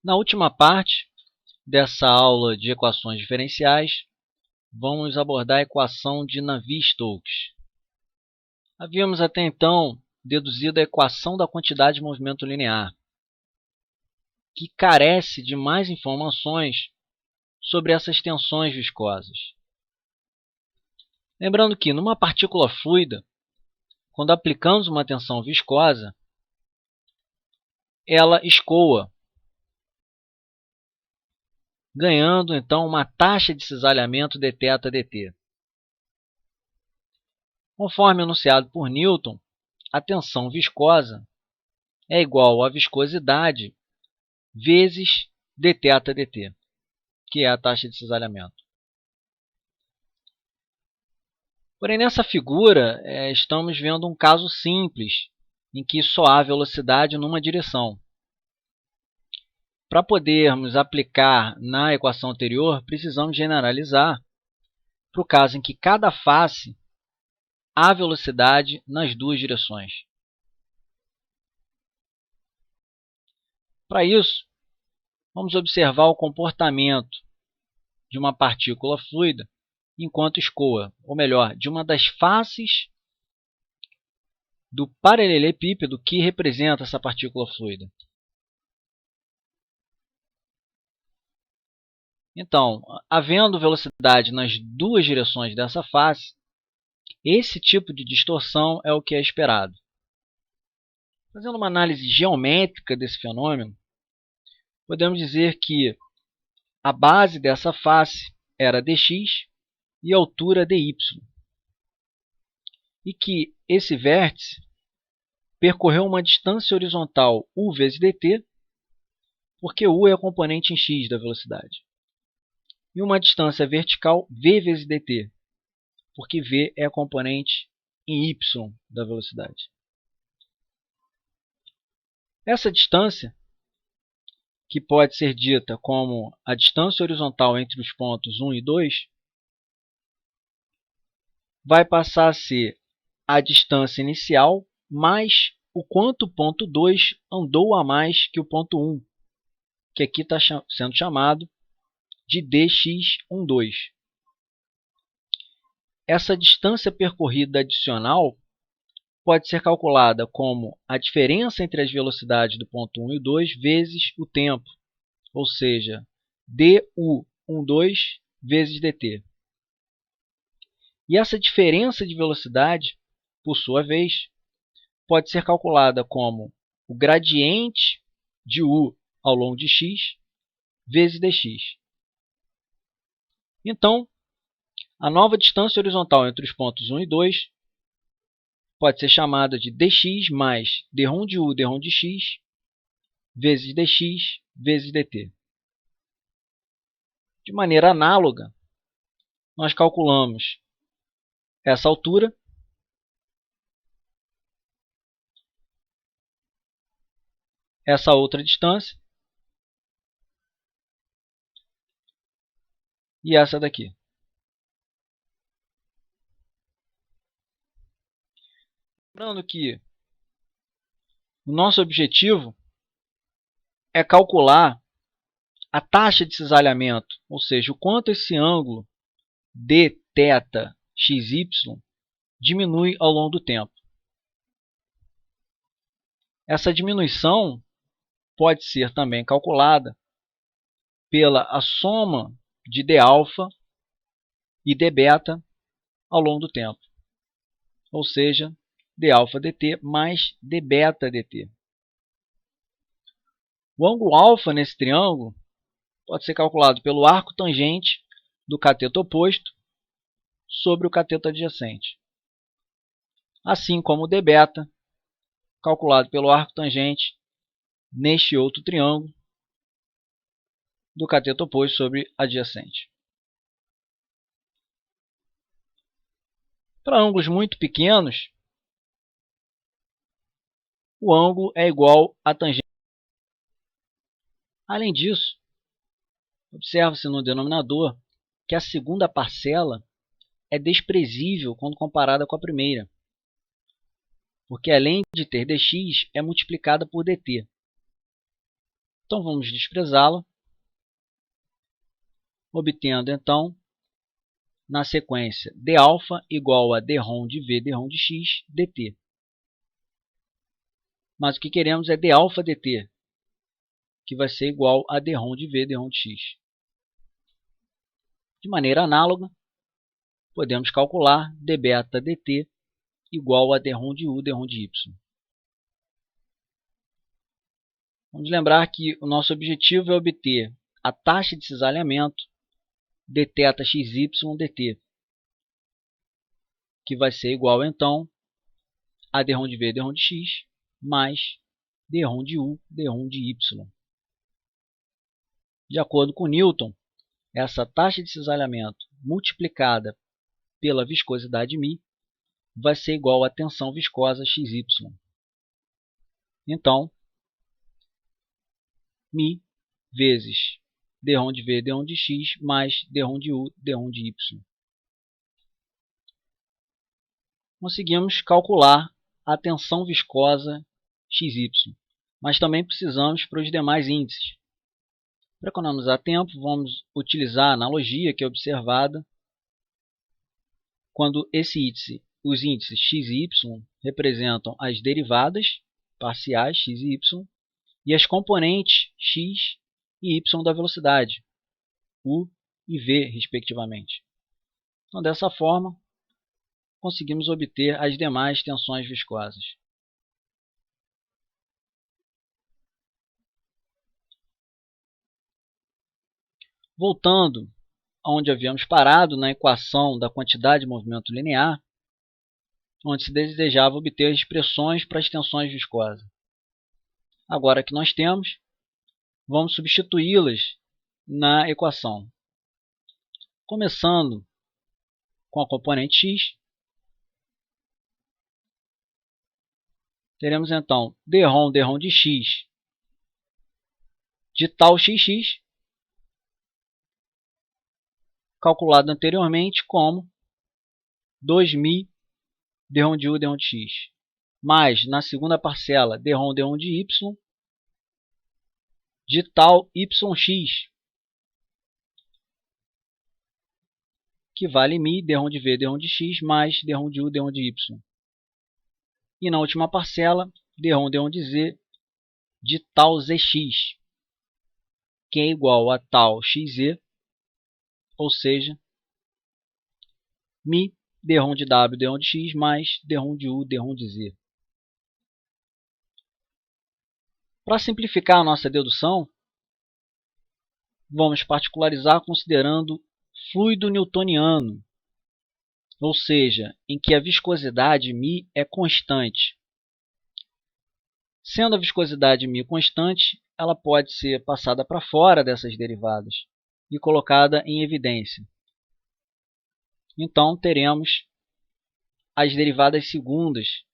Na última parte dessa aula de equações diferenciais, vamos abordar a equação de Navier-Stokes. Havíamos até então deduzido a equação da quantidade de movimento linear, que carece de mais informações sobre essas tensões viscosas. Lembrando que, numa partícula fluida, quando aplicamos uma tensão viscosa, ela escoa, ganhando então uma taxa de cisalhamento dθ/dt. Conforme anunciado por Newton, a tensão viscosa é igual à viscosidade vezes dθ/dt, que é a taxa de cisalhamento. Porém, nessa figura, estamos vendo um caso simples, em que só há velocidade numa direção. Para podermos aplicar na equação anterior, precisamos generalizar para o caso em que cada face há velocidade nas duas direções. Para isso, vamos observar o comportamento de uma partícula fluida enquanto escoa, ou melhor, de uma das faces do paralelepípedo que representa essa partícula fluida. Então, havendo velocidade nas duas direções dessa face, esse tipo de distorção é o que é esperado. Fazendo uma análise geométrica desse fenômeno, podemos dizer que a base dessa face era dx e a altura dy, e que esse vértice percorreu uma distância horizontal u vezes dt, porque u é a componente em x da velocidade, e uma distância vertical v vezes dt, porque v é a componente em y da velocidade. Essa distância, que pode ser dita como a distância horizontal entre os pontos 1 e 2, vai passar a ser a distância inicial mais o quanto o ponto 2 andou a mais que o ponto 1, que aqui está sendo chamado de dx12. Essa distância percorrida adicional pode ser calculada como a diferença entre as velocidades do ponto 1 e 2 vezes o tempo, ou seja, du12 vezes dt. E essa diferença de velocidade, por sua vez, pode ser calculada como o gradiente de u ao longo de x vezes dx. Então, a nova distância horizontal entre os pontos 1 e 2 pode ser chamada de dx mais d1 de u d1 de x vezes dx vezes dt. De maneira análoga, nós calculamos essa altura essa outra distância e essa daqui. Lembrando que o nosso objetivo é calcular a taxa de cisalhamento, ou seja, o quanto esse ângulo dθxy diminui ao longo do tempo. Essa diminuição pode ser também calculada pela a soma de dα e dβ ao longo do tempo, ou seja, dα dt mais dβ dt. O ângulo α nesse triângulo pode ser calculado pelo arco tangente do cateto oposto sobre o cateto adjacente, assim como o dβ, calculado pelo arco tangente neste outro triângulo do cateto oposto sobre adjacente. Para ângulos muito pequenos, o ângulo é igual à tangente. Além disso, observa-se no denominador que a segunda parcela é desprezível quando comparada com a primeira, porque além de ter dx, é multiplicada por dt. Então, vamos desprezá-la, obtendo, então, na sequência, dα igual a dρ de v, dρ de x, dt. Mas o que queremos é dα dt, que vai ser igual a dρ de v, dρ de x. De maneira análoga, podemos calcular dβ dt igual a dρ de u, dρ de y. Vamos lembrar que o nosso objetivo é obter a taxa de cisalhamento dθ xy dt, que vai ser igual, então, a dρ de v, dρ de x, mais dρ de u, dρ de y. De acordo com Newton, essa taxa de cisalhamento multiplicada pela viscosidade μ vai ser igual à tensão viscosa xy. Então, μ vezes dρ de v, dρ de x, mais dρ de u, dρ de y. Conseguimos calcular a tensão viscosa xy, mas também precisamos para os demais índices. Para economizar tempo, vamos utilizar a analogia que é observada quando os índices x e y representam as derivadas parciais x e y e as componentes x e y da velocidade, u e v, respectivamente. Então, dessa forma, conseguimos obter as demais tensões viscosas. Voltando aonde havíamos parado, na equação da quantidade de movimento linear, onde se desejava obter expressões para as tensões viscosas. Agora que nós temos, vamos substituí-las na equação. Começando com a componente x, teremos então dρ de x de tal xx, calculado anteriormente como 2μ dρ de u, dρ de x, mais, na segunda parcela, dρ de y de tal yx, que vale μ dρ de v, dρ de x, mais dρ de u, dρ de y. E na última parcela, dρ de z de tal zx, que é igual a tal xz, ou seja, μ dρ de w, dρ de x, mais dρ de u, dρ de z. Para simplificar a nossa dedução, vamos particularizar considerando fluido newtoniano, ou seja, em que a viscosidade μ é constante. Sendo a viscosidade μ constante, ela pode ser passada para fora dessas derivadas e colocada em evidência. Então, teremos as derivadas segundas,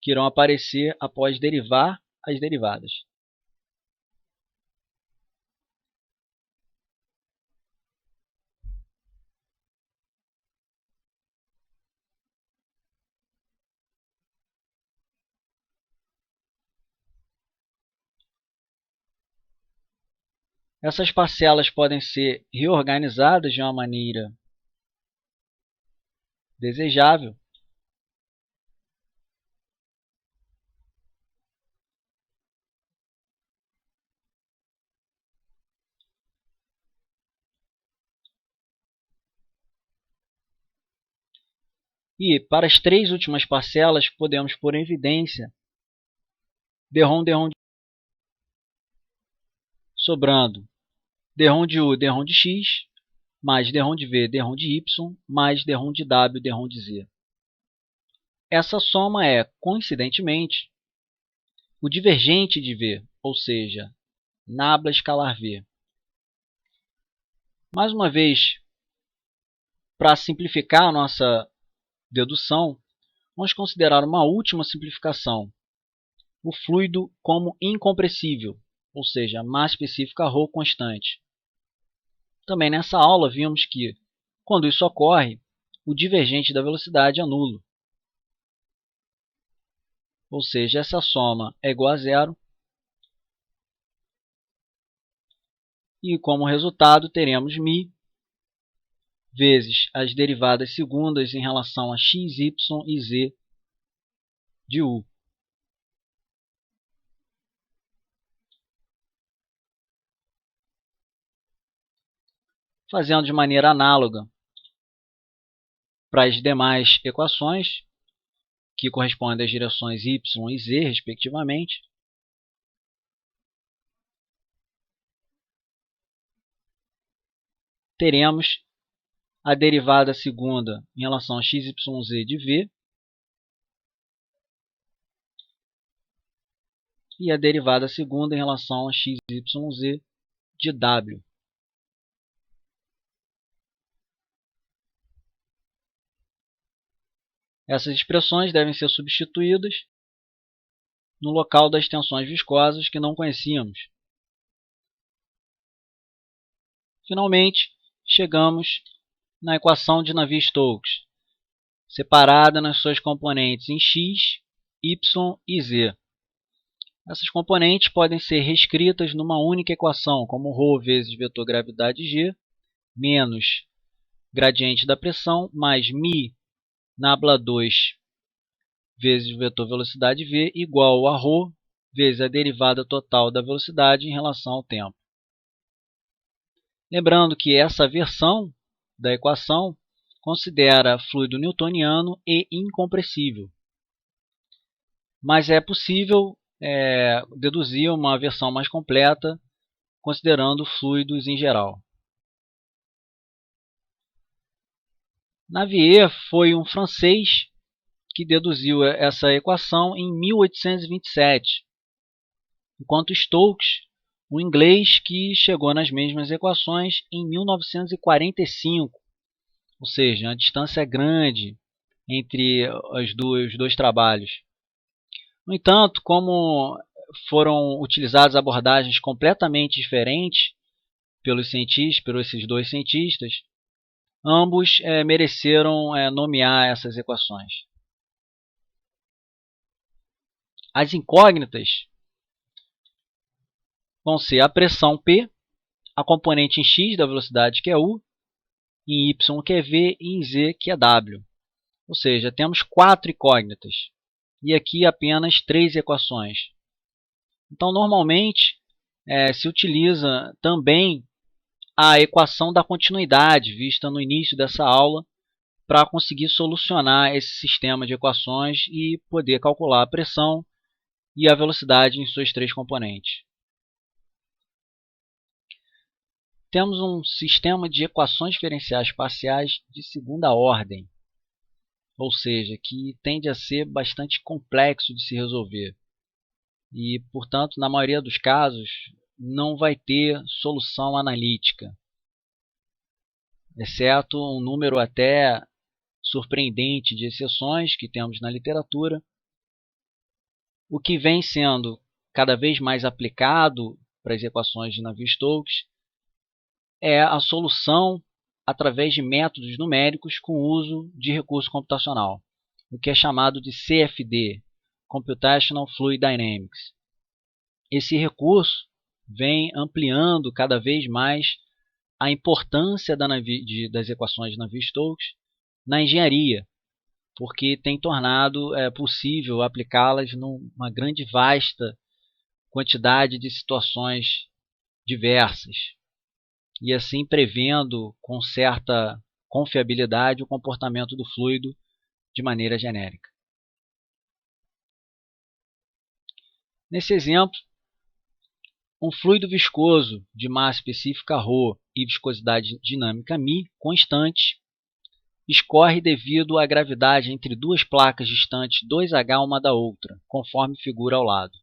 que irão aparecer após derivar as derivadas. Essas parcelas podem ser reorganizadas de uma maneira desejável. E, para as três últimas parcelas, podemos pôr em evidência dρ sobrando dρ de u, dρ de x, mais dρ de v, dρ de y, mais dρ de w, dρ de z. Essa soma é, coincidentemente, o divergente de v, ou seja, nabla escalar v. Mais uma vez, para simplificar a nossa dedução, vamos considerar uma última simplificação, o fluido como incompressível, ou seja, massa específica ρ constante. Também nessa aula vimos que, quando isso ocorre, o divergente da velocidade é nulo. Ou seja, essa soma é igual a zero e como resultado teremos μ vezes as derivadas segundas em relação a x, y e z de u. Fazendo de maneira análoga para as demais equações, que correspondem às direções y e z, respectivamente, teremos a derivada segunda em relação a x, y, z de v e a derivada segunda em relação a x, y, z de w. Essas expressões devem ser substituídas no local das tensões viscosas que não conhecíamos. Finalmente, chegamos na equação de Navier-Stokes, separada nas suas componentes em x, y e z. Essas componentes podem ser reescritas numa única equação, como ρ vezes vetor gravidade g, menos gradiente da pressão, mais μ nabla 2 vezes o vetor velocidade v, igual a ρ vezes a derivada total da velocidade em relação ao tempo. Lembrando que essa versão da equação considera fluido newtoniano e incompressível. Mas é possível deduzir uma versão mais completa considerando fluidos em geral. Navier foi um francês que deduziu essa equação em 1827, enquanto Stokes, um inglês que chegou nas mesmas equações em 1945, ou seja, a distância é grande entre os dois trabalhos. No entanto, como foram utilizadas abordagens completamente diferentes por esses dois cientistas, ambos mereceram nomear essas equações. As incógnitas vão ser a pressão P, a componente em x da velocidade, que é u, em y, que é v, e em z, que é w. Ou seja, temos 4 incógnitas e aqui apenas 3 equações. Então, normalmente, se utiliza também a equação da continuidade, vista no início dessa aula, para conseguir solucionar esse sistema de equações e poder calcular a pressão e a velocidade em suas 3 componentes. Temos um sistema de equações diferenciais parciais de segunda ordem, ou seja, que tende a ser bastante complexo de se resolver. E, portanto, na maioria dos casos, não vai ter solução analítica, exceto um número até surpreendente de exceções que temos na literatura. O que vem sendo cada vez mais aplicado para as equações de Navier-Stokes é a solução através de métodos numéricos com uso de recurso computacional, o que é chamado de CFD, Computational Fluid Dynamics. Esse recurso vem ampliando cada vez mais a importância das equações de Navier-Stokes na engenharia, porque tem tornado possível aplicá-las numa grande e vasta quantidade de situações diversas, e assim prevendo com certa confiabilidade o comportamento do fluido de maneira genérica. Nesse exemplo, um fluido viscoso de massa específica ρ e viscosidade dinâmica μ constantes escorre devido à gravidade entre duas placas distantes 2H uma da outra, conforme figura ao lado.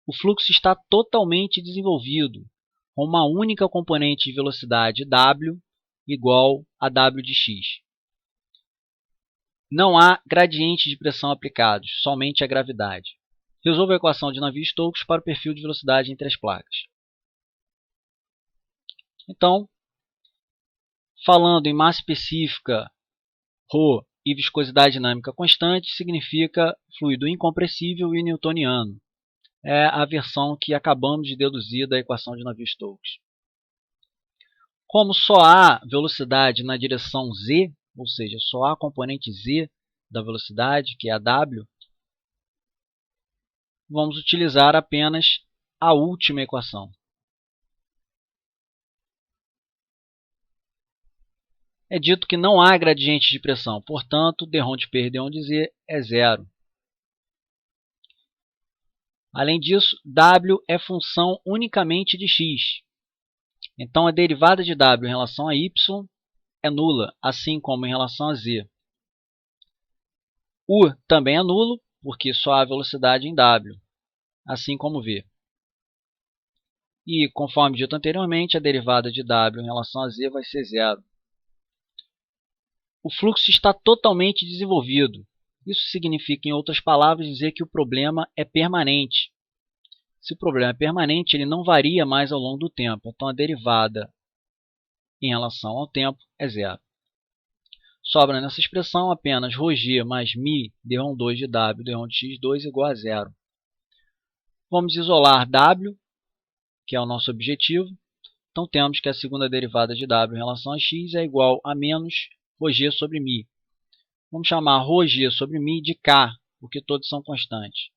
O fluxo está totalmente desenvolvido, com uma única componente de velocidade W igual a W de x. Não há gradiente de pressão aplicados, somente a gravidade. Resolva a equação de Navier-Stokes para o perfil de velocidade entre as placas. Então, falando em massa específica ρ e viscosidade dinâmica constante, significa fluido incompressível e newtoniano. É a versão que acabamos de deduzir da equação de Navier-Stokes. Como só há velocidade na direção z, ou seja, só há componente z da velocidade, que é a w, vamos utilizar apenas a última equação. É dito que não há gradiente de pressão, portanto, dρ de P e dρ de Z é zero. Além disso, W é função unicamente de x. Então, a derivada de W em relação a y é nula, assim como em relação a z. U também é nulo, porque só há velocidade em W, assim como v. E, conforme dito anteriormente, a derivada de W em relação a z vai ser zero. O fluxo está totalmente desenvolvido. Isso significa, em outras palavras, dizer que o problema é permanente. Se o problema é permanente, ele não varia mais ao longo do tempo. Então, a derivada em relação ao tempo é zero. Sobra nessa expressão apenas ρg mais μ dρ2 de w dρ de x2 igual a zero. Vamos isolar w, que é o nosso objetivo. Então, temos que a segunda derivada de w em relação a x é igual a menos ρg sobre μ. Vamos chamar ρg sobre μ de k, porque todos são constantes.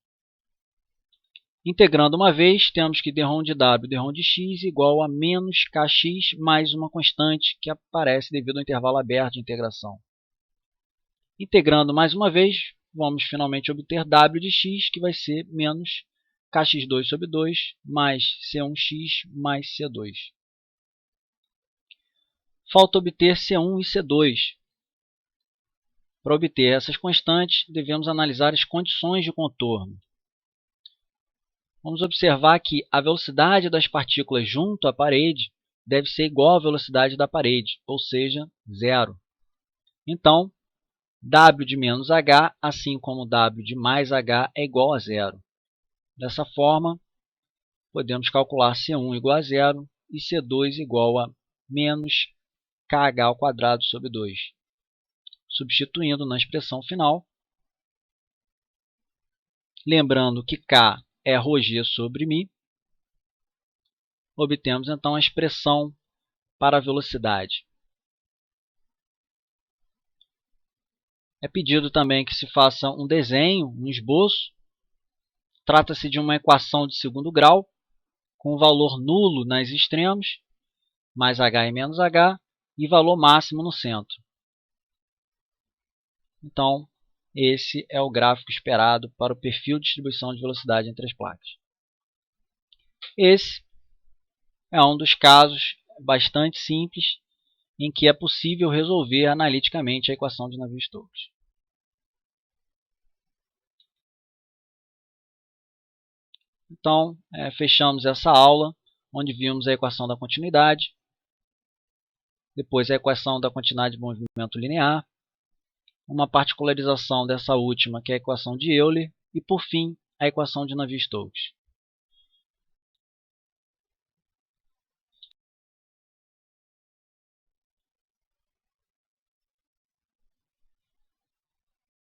Integrando uma vez, temos que dρ de w dρ de x igual a menos kx mais uma constante que aparece devido ao intervalo aberto de integração. Integrando mais uma vez, vamos finalmente obter w de x, que vai ser menos kx2 sobre 2 mais c1x mais c2. Falta obter C1 e C2. Para obter essas constantes, devemos analisar as condições de contorno. Vamos observar que a velocidade das partículas junto à parede deve ser igual à velocidade da parede, ou seja, zero. Então, W de menos h, assim como W de mais h, é igual a zero. Dessa forma, podemos calcular C1 igual a zero e C2 igual a menos kh ao quadrado sobre 2. Substituindo na expressão final, lembrando que k é ρg sobre μ, obtemos então a expressão para a velocidade. É pedido também que se faça um desenho, um esboço. Trata-se de uma equação de segundo grau, com valor nulo nas extremos, mais h e menos h, e valor máximo no centro. Então, esse é o gráfico esperado para o perfil de distribuição de velocidade entre as placas. Esse é um dos casos bastante simples em que é possível resolver analiticamente a equação de Navier-Stokes. Então, fechamos essa aula, onde vimos a equação da continuidade, depois a equação da continuidade de movimento linear, uma particularização dessa última, que é a equação de Euler, e, por fim, a equação de Navier-Stokes.